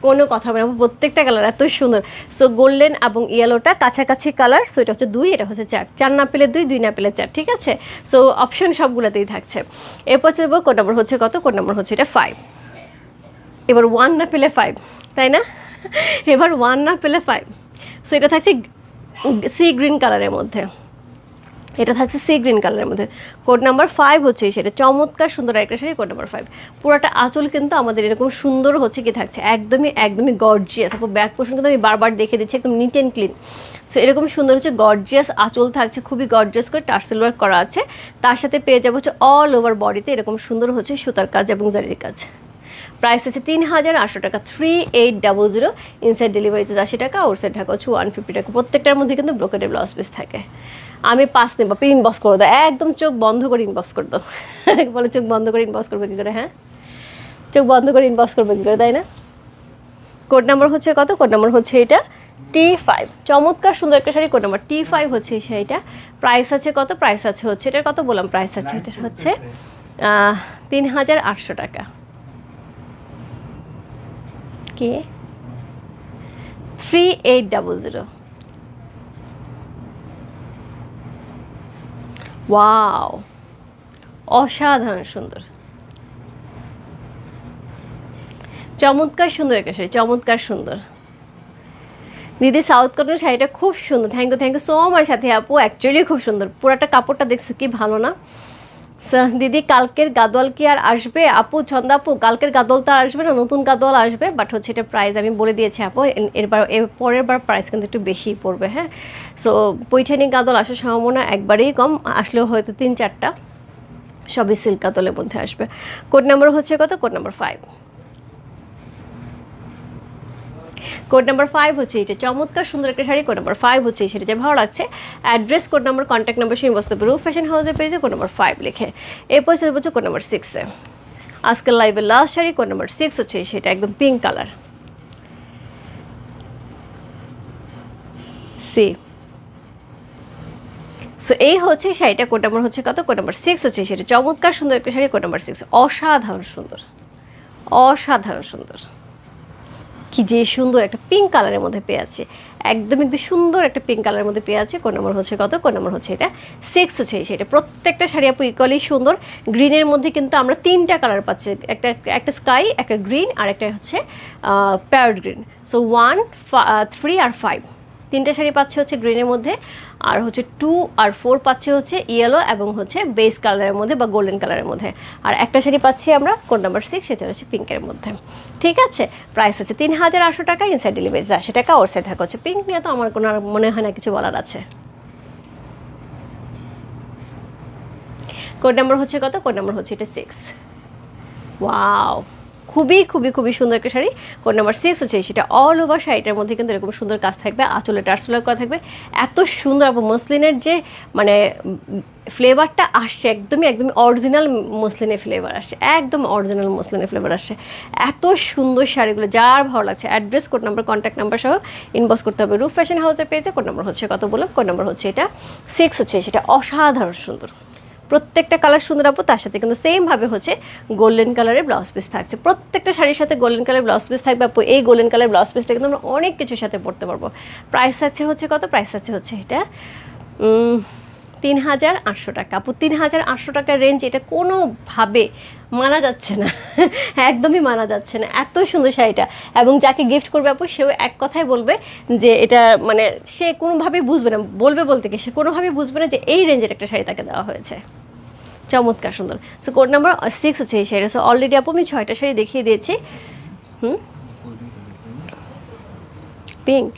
কোনো কথা বলে প্রত্যেকটা কালার এত সুন্দর। সো গোল্ডেন এবং ইয়েলোটা কাছাকাছি কালার। সো এটা হচ্ছে 2, এটা হচ্ছে 4, 4 না পেলে 2, 2 না পেলে 4, ঠিক আছে। সো অপশন সবগুলোতেই থাকছে। এরপর চলবো কোড নাম্বার হচ্ছে কত, কোড নাম্বার হচ্ছে এটা 5। এবার 1 না পেলে 5, তাই না, এবার 1 না পেলে 5। সো এটা থাকছে সি গ্রিন কালারের মধ্যে, এটা থাকছে সি গ্রিন কালারের মধ্যে। কোড নাম্বার 5 হচ্ছে সেটা, চমৎকার সুন্দর একটা শাড়ি, কোড নাম্বার 5। পুরোটা আঁচল কিন্তু আমাদের এরকম সুন্দর হচ্ছে কি থাকছে, একদমই একদমই গর্জিয়াস। আপু ব্যাক পোর্শন কিন্তু আমি বারবার দেখে দিচ্ছি, একদম নিট অ্যান্ড ক্লিন। সো এরকম সুন্দর হচ্ছে গর্জিয়াস আঁচল থাকছে, খুবই গর্জিয়াস করে টার্সেল ওয়ার্ক করা আছে। তার সাথে পেয়ে যাবো হচ্ছে অল ওভার বডিতে এরকম সুন্দর হচ্ছে সুতার কাজ এবং জারির কাজ। প্রাইস আছে 3800 টাকা, 3800। ইনসাইড ডেলিভারি চার্জ 80 টাকা, আউটসাইড ঢাকা হচ্ছে 150 টাকা। প্রত্যেকটার মধ্যে কিন্তু ব্রোকেডের ব্লাউজ পিস থাকে। আমি 5 নেব, ইনবক্স করে দাও, একদম চোখ বন্ধ করে ইনবক্স করে দাও। বলে চোখ বন্ধ করে ইনবক্স করবে কী করে? হ্যাঁ, চোখ বন্ধ করে ইনবক্স করবে কী করে, তাই না? কোড নাম্বার হচ্ছে কত? কোড নাম্বার হচ্ছে এটা T5। চমৎকার সুন্দর একটা শাড়ি, কোড নাম্বার T5 হচ্ছে এই শাড়িটা। প্রাইস আছে কত? প্রাইস আছে হচ্ছে এটার কত বললাম, প্রাইস আছে এটার হচ্ছে 3800 টাকা। কি 3800? ওয়াও, অসাধারণ সুন্দর, চমৎকার সুন্দর একটা শাড়ি, চমৎকার সুন্দর। দিদি সাউথ কটন শাড়িটা খুব সুন্দর, থ্যাংক ইউ সো মাচ। সাথে আপু অ্যাকচুয়ালি খুব সুন্দর, পুরাটা কাপড়টা দেখছো কি ভালো না? দিদি কালকের গাদোয়াল কি আর আসবে? আপু ছন্দা আপু, কালকের গাদোয়াল তো আসবে না, নতুন গাদোয়াল আসবে, বাট হচ্ছে এটা প্রাইস আমি বলে দিয়েছি আপু, এর পরের বার প্রাইস কিন্তু একটু বেশি পড়বে। হ্যাঁ, সো পৈঠানি গাদোয়াল আসার সম্ভাবনা একবারেই কম, আসলেও হয়তো 3-4টা, সবই সিল্ক গাদোয়ালের মধ্যে আসবে। কোড নাম্বার হচ্ছে কত? Code number 5। কোড নাম্বার 5 হচ্ছে এটা, চমৎকার সুন্দর একটা শাড়ি, কোড নাম্বার 5 হচ্ছে সেটা। যে ভালো লাগছে address, code number, contact number সেই বসতে পারো ফ্যাশন হাউসের পেজে কোড নাম্বার 5 লিখে। এরপর চলে বলছে কোড নাম্বার 6-এ, আজকের লাইভের লাস্ট শাড়ি, কোড নাম্বার 6 হচ্ছে সেটা, একদম পিঙ্ক কালার। সি সো এই হচ্ছে শাড়িটা, কোড নাম্বার হচ্ছে কত? কোড নাম্বার 6 হচ্ছে সেটা, চমৎকার সুন্দর একটা শাড়ি, কোড নাম্বার 6। অসাধারণ সুন্দর, অসাধারণ সুন্দর, কি যে সুন্দর একটা পিঙ্ক কালারের মধ্যে পেয়ে আছে, একদম একদম সুন্দর একটা পিঙ্ক কালারের মধ্যে পেয়ে আছে। কোন নম্বর হচ্ছে কত? কোন নম্বর হচ্ছে এটা 6 হচ্ছে সেটা। প্রত্যেকটা শাড়ি আপু ইকুয়ালি সুন্দর। গ্রিনের মধ্যে কিন্তু আমরা 3টা কালার পাচ্ছি, একটা স্কাই, একটা গ্রিন, আর একটা হচ্ছে প্যারট গ্রিন। সো 1, 3 আর 5, 3টে শাড়ি পাচ্ছে হচ্ছে গ্রিনের মধ্যে, আর হচ্ছে 2 আর 4 পাচ্ছে হচ্ছে ইয়েলো এবং হচ্ছে বেস কালারের মধ্যে বা গোল্ডেন কালারের মধ্যে, আর একটা শাড়ি পাচ্ছি আমরা কোড নাম্বার 6, সেটা হচ্ছে পিঙ্কের মধ্যে। ঠিক আছে, প্রাইস আছে 3800 টাকা, ইনসাইড ডেলিভারি 80 টাকা, ওর সাইড থাকা হচ্ছে। পিঙ্ক নিয়ে তো আমার কোনো আর মনে হয় না কিছু বলার আছে। কোড নাম্বার হচ্ছে কত? কোড নাম্বার হচ্ছে এটা 6। ওয়াও, খুবই খুবই খুবই সুন্দর একটা শাড়ি, কোড নাম্বার 6 হচ্ছে সেটা। অল ওভার শাড়িটার মধ্যে কিন্তু এরকম সুন্দর কাজ থাকবে, আঁচলে টার্সেল করা থাকবে, এত সুন্দর। এবং মসলিনের যে মানে ফ্লেভারটা আসছে, একদমই একদমই অরিজিনাল মসলিনের ফ্লেভার আসছে, একদম অরিজিনাল মসলিনের ফ্লেভার আসছে। এত সুন্দর শাড়িগুলো, যার ভালো লাগছে address, code number, contact number সহ ইনবক্স করতে হবে রূপ ফ্যাশন হাউসের পেজে। কোড নাম্বার হচ্ছে কত বললাম? কোড নাম্বার হচ্ছে এটা 6 হচ্ছে সেটা। অসাধারণ সুন্দর, প্রত্যেকটা কালার সুন্দর আপু। তার সাথে কিন্তু সেমভাবে হচ্ছে গোল্ডেন কালারের ব্লাউজ পিস থাকছে, প্রত্যেকটা শাড়ির সাথে গোল্ডেন কালার ব্লাউজ পিস থাকবে আপু। এই গোল্ডেন কালার ব্লাউজ পিসটা কিন্তু আমরা অনেক কিছুর সাথে পরতে পারবো। প্রাইস আছে হচ্ছে কত? প্রাইস আছে হচ্ছে এটা 3800 টাকা আপু। 3800 টাকার রেঞ্জ, এটা কোনোভাবে মানা যাচ্ছে না, একদমই মানা যাচ্ছে না। এত সুন্দর শাড়িটা, এবং যাকে গিফট করবে আপু সেও এক কথাই বলবে যে এটা মানে সে কোনোভাবেই বুঝবে না, বলবে বলতে কি সে কোনোভাবেই বুঝবে না যে এই রেঞ্জের একটা শাড়ি তাকে দেওয়া হয়েছে। চমৎকার সুন্দর। সো কোড নাম্বার 6 হচ্ছে এই শাড়িটা। সো অলরেডি আপু আমি 6টা শাড়ি দেখিয়ে দিয়েছি। পিঙ্ক।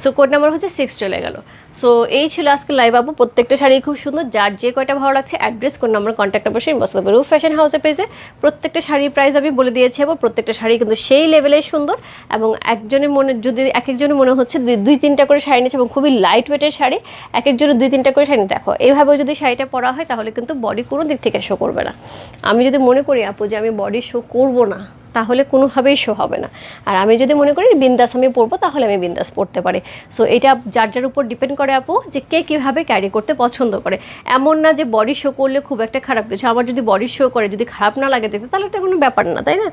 সো কোড নাম্বার হচ্ছে 6 চলে গেল। সো এই ছিল আজকে লাইভ আপু। প্রত্যেকটা শাড়ি খুব সুন্দর, যার যে কয়টা ভালো লাগছে address, code number, contact number সেই বসে পাবে রূপ ফ্যাশন হাউসের পেজে। প্রত্যেকটা শাড়ির প্রাইস আমি বলে দিয়েছি এবং প্রত্যেকটা শাড়ি কিন্তু সেই লেভেলে সুন্দর। এবং একজনের মনে যদি এক একজনের মনে হচ্ছে 2-3টা করে শাড়ি নিচ্ছে এবং খুবই লাইট ওয়েটের শাড়ি, এক একজনের 2-3টা করে শাড়ি দেখো। এইভাবে যদি শাড়িটা পরা হয় তাহলে কিন্তু বডি কোনো দিক থেকে শো করবে না। আমি যদি মনে করি আপু যে আমি বডি শো করবো না, তাহলে কোনোভাবেই শো হবে না। আর আমি যদি মনে করি বিন্দাস আমি পরবো, তাহলে আমি বিন্দাস পরতে পারি। সো এটা যার যার উপর ডিপেন্ড করে আপু, যে কে কীভাবে ক্যারি করতে পছন্দ করে। এমন না যে বডি শো করলে খুব একটা খারাপ কিছু, আমার যদি বডি শো করে যদি খারাপ না লাগে দেখতে, তাহলে এটা কোনো ব্যাপার না, তাই না?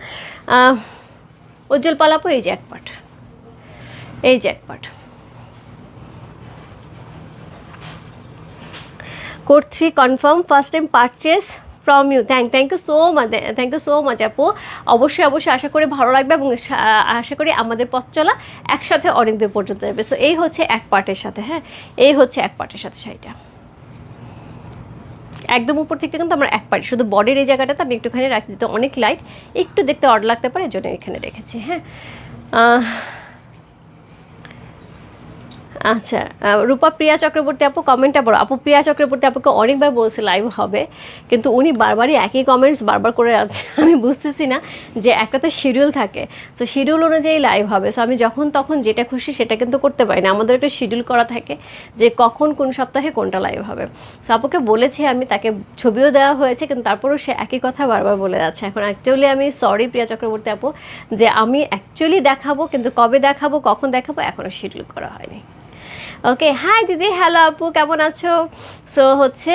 উজ্জ্বল পাল আপু, এই যে এক পাট, এই যে এক পাট। Code 3 confirm, first time purchase from you, thank you so much, thank you so much আপু। অবশ্যই অবশ্যই আশা করি ভালো লাগবে এবং আশা করি আমাদের পথ চলা একসাথে অনেক দূর পর্যন্ত যাবে। সো এই হচ্ছে এক পার্টের সাথে, হ্যাঁ এই হচ্ছে এক পার্টের সাথে শাড়িটা। একদম উপর থেকে কিন্তু আমার এক পার্ট, শুধু বডির এই জায়গাটাতে আমি একটুখানি রাখি দিতে অনেক লাইট, একটু দেখতে অড লাগতে পারে, এই জন্য এখানে রেখেছি। হ্যাঁ আচ্ছা, রূপা প্রিয়া চক্রবর্তী আপু কমেন্টটা বড়। আপু প্রিয়া চক্রবর্তী আপুকে অনেকবার বলছে লাইভ হবে, কিন্তু উনি বারবারই একই কমেন্টস বারবার করে আছে। আমি বুঝতেছি না যে একটা তো শিডিউল থাকে, সো শিডিউল অনুযায়ী লাইভ হবে। সো আমি যখন তখন যেটা খুশি সেটা কিন্তু করতে পারি না, আমাদের একটা শিডিউল করা থাকে যে কখন কোন সপ্তাহে কোনটা লাইভ হবে। সো আপুকে বলেছি আমি, তাকে ছবিও দেওয়া হয়েছে, কিন্তু তারপরেও সে একই কথা বারবার বলে যাচ্ছে। এখন অ্যাকচুয়ালি আমি সরি প্রিয়া চক্রবর্তী আপু, যে আমি অ্যাকচুয়ালি দেখাবো, কিন্তু কবে দেখাবো কখন দেখাবো এখনও শিডিউল করা হয়নি। ওকে, হাই দিদি, হ্যালো আপু, কেমন আছো? সো হচ্ছে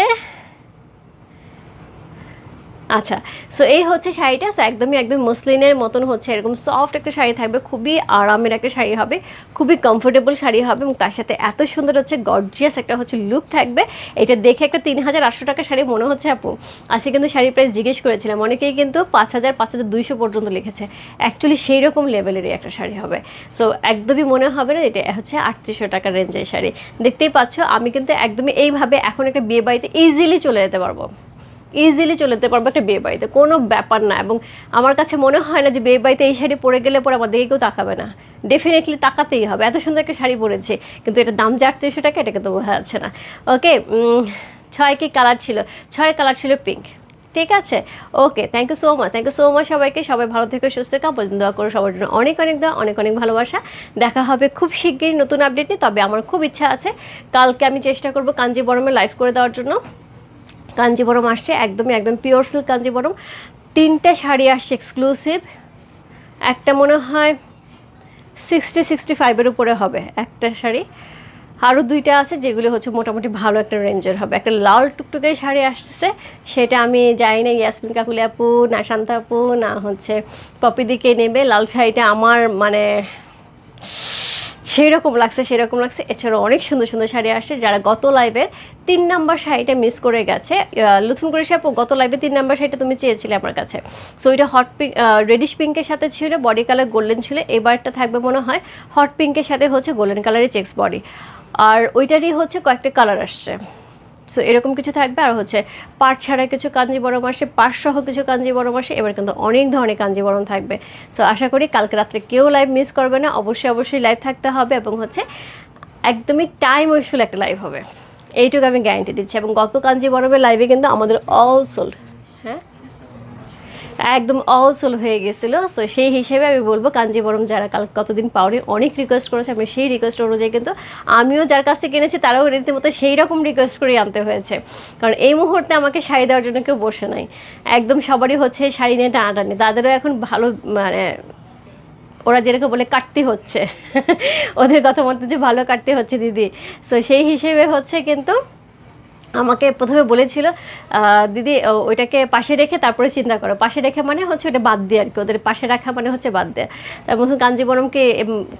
আচ্ছা, সো এই হচ্ছে শাড়িটা। সো একদমই একদম মসলিনের মতন হচ্ছে, এরকম সফট একটা শাড়ি থাকবে, খুবই আরামের একটা শাড়ি হবে, খুবই কমফোর্টেবল শাড়ি হবে, এবং তার সাথে এত সুন্দর হচ্ছে গর্জিয়াস একটা হচ্ছে লুক থাকবে। এটা দেখে একটা 3800 টাকা শাড়ি মনে হচ্ছে আপু। আজকে কিন্তু শাড়ির প্রাইস জিজ্ঞেস করেছিলাম, অনেকেই কিন্তু 5000 5200 পর্যন্ত লিখেছে। অ্যাকচুয়ালি সেই রকম লেভেলেরই একটা শাড়ি হবে। সো একদমই মনে হবে না এটা হচ্ছে 3800 টাকার রেঞ্জের শাড়ি। দেখতেই পাচ্ছ আমি কিন্তু একদমই এইভাবে এখন একটা বিয়ে বাড়িতে ইজিলি চলে যেতে পারবো, ইজিলি চলে যেতে পারবো একটা বিয়ে বাড়িতে, কোনো ব্যাপার না। এবং আমার কাছে মনে হয় না যে বিয়ে বাড়িতে এই শাড়ি পরে গেলে পরে আমার দিকে কেউ তাকাবে না, ডেফিনেটলি তাকাতেই হবে, এত সুন্দর একটা শাড়ি পরেছে। কিন্তু এটা দাম যে 3800 টাকা, এটা কিন্তু বোঝা যাচ্ছে না। ওকে, 6 কি কালার ছিল? 6 কালার ছিল পিঙ্ক। ঠিক আছে, okay, thank you so much, thank you so much সবাইকে। সবাই ভালো থেকে সুস্থ থেকে পর্যন্ত দোয়া করো সবার জন্য, অনেক অনেক দোয়া, অনেক অনেক ভালোবাসা। দেখা হবে খুব শিগগিরই নতুন আপডেট নিয়ে। তবে আমার খুব ইচ্ছা আছে কালকে আমি চেষ্টা করবো কাঞ্জিবরমে লাইভ করে দেওয়ার জন্য। কাঞ্জিবরম আসছে, একদমই একদম পিওর সিল্ক কাঞ্জিবরম। 3টে শাড়ি আসছে এক্সক্লুসিভ, একটা মনে হয় 65-এর উপরে হবে একটা শাড়ি, আরও 2টা আছে যেগুলো হচ্ছে মোটামুটি ভালো একটা রেঞ্জের হবে। একটা লাল টুকটুকে শাড়ি আসছে, সেটা আমি জানি না ইয়াসমিন কাকুলি আপু না শান্তা আপু না হচ্ছে পপি দিকে নেবে। লাল শাড়িটা আমার মানে সেরকম লাগছে, সেরকম লাগছে। এছাড়াও অনেক সুন্দর সুন্দর শাড়ি আসছে। যারা গত লাইভে 3 নাম্বার শাড়িটা মিস করে গেছে, লুথুন করে আপু গত লাইভে 3 নাম্বার শাড়িটা তুমি চেয়েছিলে আমার কাছে। সো এটা হট পিঙ্ক, রেডিশ পিঙ্কের সাথে ছিল, বডি কালার গোল্ডেন ছিল। এবারটা থাকবে মনে হয় হট পিঙ্কের সাথে হচ্ছে গোল্ডেন কালারের চেক্স বডি, আর ওইটারই হচ্ছে কয়েকটা কালার আসছে। সো এরকম কিছু থাকবে। আর হচ্ছে পাট ছাড়া কিছু কাঞ্জিবরম আসে, পাট সহ কিছু কাঞ্জিবরম আসে। এবার কিন্তু অনেক ধরনের কাঞ্জিবরম থাকবে। সো আশা করি কালকে রাত্রে কেউ লাইভ মিস করবে না, অবশ্যই অবশ্যই লাইভ থাকতে হবে, এবং হচ্ছে একদমই টাইম ওয়েস্টফুল একটা লাইভ হবে, এইটুকু আমি গ্যারান্টি দিচ্ছি। এবং গত কাঞ্জিবরমের লাইভে কিন্তু আমাদের অল সোল্ড, হ্যাঁ একদম অল সোল হয়ে গেছিলো। সো সেই হিসেবে আমি বলবো কাঞ্জিবরম যারা কাল কতদিন পাওনি, অনেক রিকোয়েস্ট করেছে, আমি সেই রিকোয়েস্ট অনুযায়ী কিন্তু আমিও যার কাছ থেকে কিনেছি তারাও রীতিমতো সেই রকম রিকোয়েস্ট করে আনতে হয়েছে। কারণ এই মুহূর্তে আমাকে শাড়ি দেওয়ার জন্য কেউ বসে নাই, একদম সবারই হচ্ছে শাড়ি নিয়ে টানাটানি, তাদেরও এখন ভালো মানে ওরা যেরকম বলে কাটতে হচ্ছে ওদের কথা মতো যে ভালো কাটতে হচ্ছে দিদি। সো সেই হিসেবে হচ্ছে কিন্তু আমাকে প্রথমে বলেছিল দিদি ওইটাকে পাশে রেখে তারপরে চিন্তা করো। পাশে রেখে মানে হচ্ছে ওটা বাদ দিয়ে আর কি, ওদের পাশে রাখা মানে হচ্ছে বাদ দেওয়া। তার মধ্যে কাঞ্জিবরমকে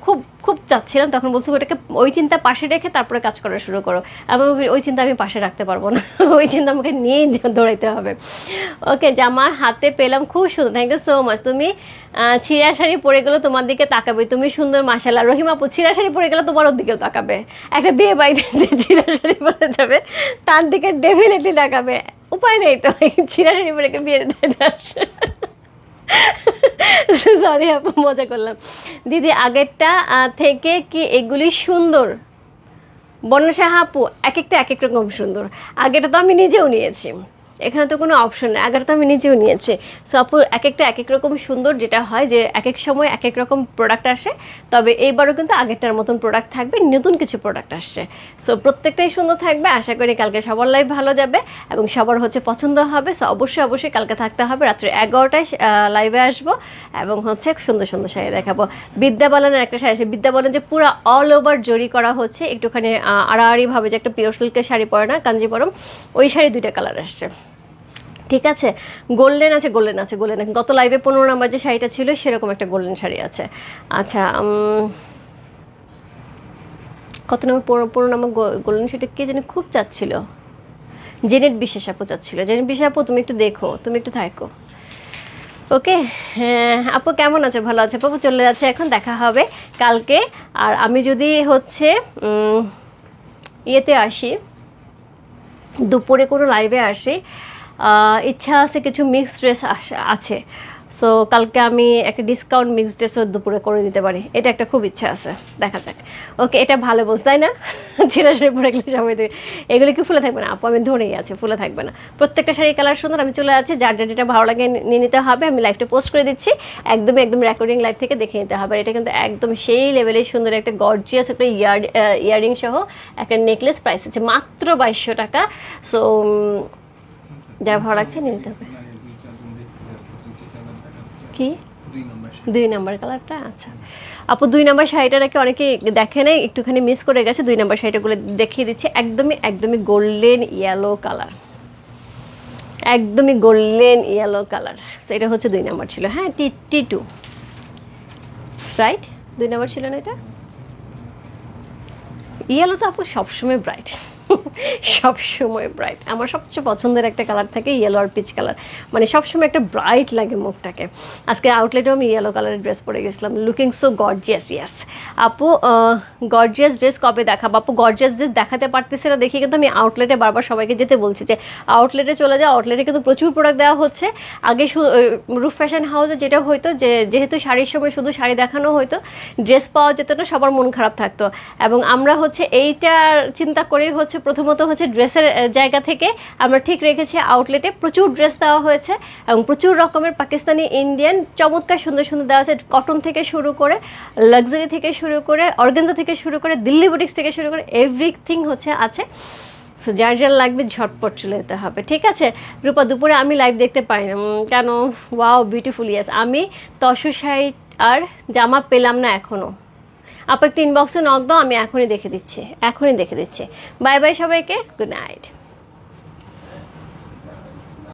খুব খুব চাচ্ছিলাম, তখন বলছি ওটাকে ওই চিন্তা পাশে রেখে তারপরে কাজ করা শুরু করো। আমি ওই চিন্তা আমি পাশে রাখতে পারবো না ওই চিন্তা আমাকে নিয়েই দৌড়াইতে হবে। ওকে, জামা হাতে পেলাম, খুব সুন্দর, থ্যাংক ইউ সো মাচ। তুমি ছিঁড়া শাড়ি পরে গেলে তোমার দিকে তাকাবে, তুমি সুন্দর মাশাআল্লাহ। রহিমা আপু ছিঁড়া শাড়ি পরে গেলে তোমার ওর দিকেও তাকাবে, একটা বিয়ে বাড়িতে যে ছিঁড়া শাড়ি পরে যাবে তার দিকে ডেফিনেটলি তাকাবে, উপায় নেই তো, ছিঁড়া শাড়ি পরে বিয়ে দিতে আসে। সরি আপু, মজা করলাম। দিদি আগেরটা থেকে কি এগুলি সুন্দর? বর্ণসা আপু এক একটা এক এক রকম সুন্দর। আগেটা তো আমি নিজেও নিয়েছি, এখানে তো কোনো অপশন নেই, আগেটা তো আমি নিজেও নিয়েছি। সো আপু এক একটা এক এক রকম সুন্দর, যেটা হয় যে এক এক সময় এক এক রকম প্রোডাক্ট আসে। তবে এইবারও কিন্তু আগেরটার মতন প্রোডাক্ট থাকবে, নতুন কিছু প্রোডাক্ট আসছে। সো প্রত্যেকটাই সুন্দর থাকবে। আশা করি কালকে সবার লাইভ ভালো যাবে এবং সবার হচ্ছে পছন্দ হবে। সো অবশ্যই অবশ্যই কালকে থাকতে হবে, রাত্রে 11টায় লাইভে আসবো এবং হচ্ছে সুন্দর সুন্দর শাড়ি দেখাবো। বিদ্যা বালানের একটা শাড়ি আছে, বিদ্যা বালান যে পুরো অল ওভার জরি করা হচ্ছে, একটুখানি আড়াআড়িভাবে যে একটা পিওর সিল্কের শাড়ি পরে না কাঞ্জিবরম, ওই শাড়ি 2টা কালার আসছে। ঠিক আছে, গোল্ডেন আছে, গোল্ডেন আছে, গোল্ডেন। গত লাইভে 15 নাম্বার যে শাড়িটা ছিল সেরকম একটা গোল্ডেন শাড়ি আছে। আচ্ছা, কত নম্বর? 15 নম্বর গোল্ডেন শাড়িটা কে জানি খুব চাচ্ছিল, জেনেট বিশ্বাস আপু চাচ্ছিল। জেনেট বিশ্বাস আপু তুমি একটু দেখো, তুমি একটু থাকো। ওকে, হ্যাঁ আপু কেমন আছো? ভালো আছো আপু? চলে যাচ্ছে এখন, দেখা হবে কালকে। আর আমি যদি হচ্ছে ইয়েতে আসি, দুপুরে কোনো লাইভে আসি, ইচ্ছা আছে কিছু মিক্সড ড্রেস আছে। সো কালকে আমি একটা ডিসকাউন্ট মিক্সড ড্রেসও দুপুরে করে দিতে পারি, এটা একটা খুব ইচ্ছা আছে, দেখা যাক। ওকে, এটা ভালো বলছ তাই না? ছেঁড়া শাড়ি পরে গেলে সবাই দেবে এগুলি কি ফুলে থাকবে না আপু? আমি ধরেই আছে ফুলে থাকবে না, প্রত্যেকটা শাড়ি কালার সুন্দর। আমি চলে যাচ্ছি, যার যেটা ভালো লাগে নিয়ে নিতে হবে। আমি লাইভটা পোস্ট করে দিচ্ছি, একদমই একদম রেকর্ডিং লাইভ থেকে দেখে নিতে হবে। আর এটা কিন্তু একদম সেই লেভেলের সুন্দর একটা গর্জিয়াস একটা ইয়ারিং সহ একটা নেকলেস, প্রাইস আছে মাত্র 2200 টাকা। সো যার ভালো লাগছে নিয়ে নিতে হবে। কি 2 নম্বর কালারটা? আচ্ছা আপু, 2 নম্বর শাড়িটা নাকি অনেকে দেখে নেই, একটুখানি মিস করে গেছে। 2 নম্বর শাড়িটাগুলো দেখিয়ে দিচ্ছে, একদমই একদমই গোল্ডেন ইয়েলো কালার, একদমই গোল্ডেন ইয়েলো কালার। এটা হচ্ছে 2 নম্বর ছিল, হ্যাঁ T2 রাইট, 2 নম্বর ছিল না এটা? ইয়েলো তো আপু সবসময় ব্রাইট, সবসময় ব্রাইট। আমার সবচেয়ে পছন্দের একটা কালার থাকে ইয়েলো আর পিচ কালার, মানে সবসময় একটা ব্রাইট লাগে মুখটাকে। আজকে আউটলেটেও আমি ইয়েলো কালারের ড্রেস পরে গেছিলাম, লুকিং সো গর্জিয়াস। ইয়াস আপু, গর্জিয়াস ড্রেস কবে দেখাবো? আপু গর্জিয়াস ড্রেস দেখাতে পারতেছে না দেখি, কিন্তু আমি আউটলেটে বারবার সবাইকে যেতে বলছি যে আউটলেটে চলে যাও, আউটলেটে কিন্তু প্রচুর প্রোডাক্ট দেওয়া হচ্ছে। আগে রূপ ফ্যাশন হাউসে যেটা হতো যে যেহেতু শাড়ির সময় শুধু শাড়ি দেখানো হতো, ড্রেস পাওয়া যেত না, সবার মন খারাপ থাকতো। এবং আমরা হচ্ছে এইটার চিন্তা করেই হচ্ছে প্রথমত হচ্ছে ড্রেসের জায়গা থেকে আমরা ঠিক রেখেছি আউটলেটে প্রচুর ড্রেস দেওয়া হয়েছে, এবং প্রচুর রকমের পাকিস্তানি, ইন্ডিয়ান চমৎকার সুন্দর সুন্দর দেওয়া আছে। কটন থেকে শুরু করে, লাক্সারি থেকে শুরু করে, অর্গানজা থেকে শুরু করে, দিল্লি বুটিক্স থেকে শুরু করে এভরিথিং হচ্ছে আছে। সো যার যার লাগবে ঝটপট চলে যেতে হবে, ঠিক আছে? রূপা দুপুরে আমি লাইভ দেখতে পাই না কেন? Wow beautiful. ইয়াস, আমি তসর শাড়ি আর জামা পেলাম না এখনও। আপু একটু ইনবক্সে নক দাও, আমি এখনই দেখে দিচ্ছি, এখনই দেখে দিচ্ছি। বাই বাই সবাইকে, গুড নাইট।